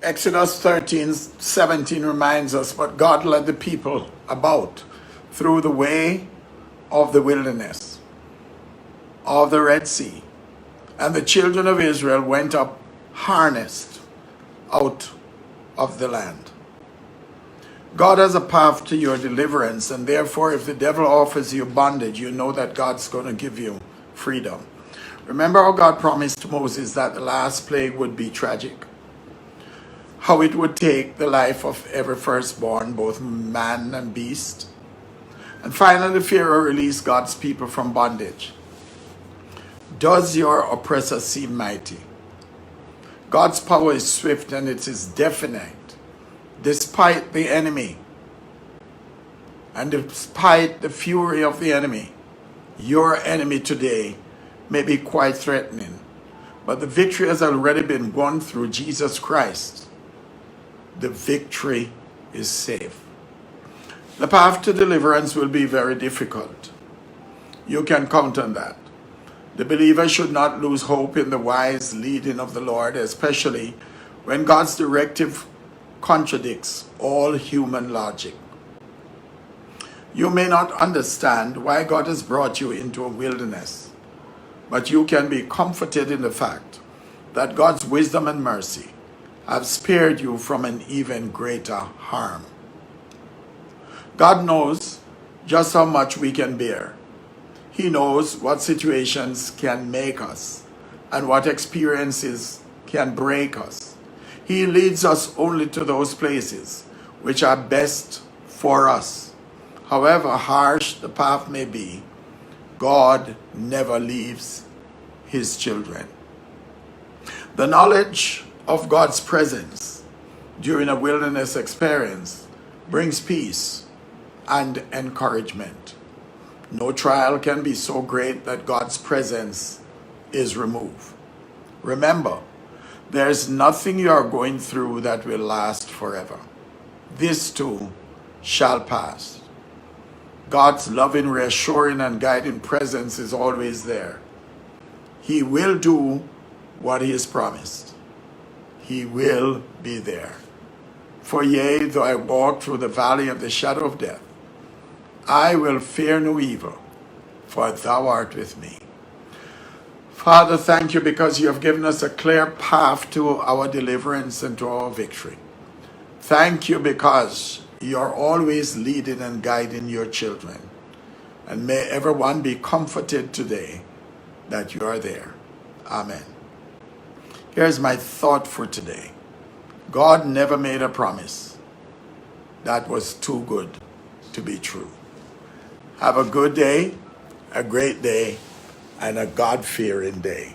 Exodus 13:17 reminds us, but God led the people about through the way of the wilderness, of the Red Sea, and the children of Israel went up harnessed out of the land. God has a path to your deliverance, and therefore if the devil offers you bondage, you know that God's going to give you freedom. Remember how God promised Moses that the last plague would be tragic, how it would take the life of every firstborn, both man and beast. And finally, Pharaoh released God's people from bondage. Does your oppressor seem mighty? God's power is swift and it is definite. Despite the enemy and despite the fury of the enemy, your enemy today may be quite threatening, but the victory has already been won through Jesus Christ. The victory is safe. The path to deliverance will be very difficult. You can count on that. The believer should not lose hope in the wise leading of the Lord, especially when God's directive contradicts all human logic. You may not understand why God has brought you into a wilderness, but you can be comforted in the fact that God's wisdom and mercy have spared you from an even greater harm. God knows just how much we can bear. He knows what situations can make us and what experiences can break us. He leads us only to those places which are best for us. However harsh the path may be, God never leaves his children. The knowledge of God's presence during a wilderness experience brings peace and encouragement. No trial can be so great that God's presence is removed. Remember, there's nothing you are going through that will last forever. This too shall pass. God's loving, reassuring, and guiding presence is always there. He will do what he has promised. He will be there. For yea, though I walk through the valley of the shadow of death, I will fear no evil, for thou art with me. Father, thank you because you have given us a clear path to our deliverance and to our victory. Thank you because you are always leading and guiding your children. And may everyone be comforted today that you are there. Amen. Here's my thought for today. God never made a promise that was too good to be true. Have a good day, a great day, and a God-fearing day.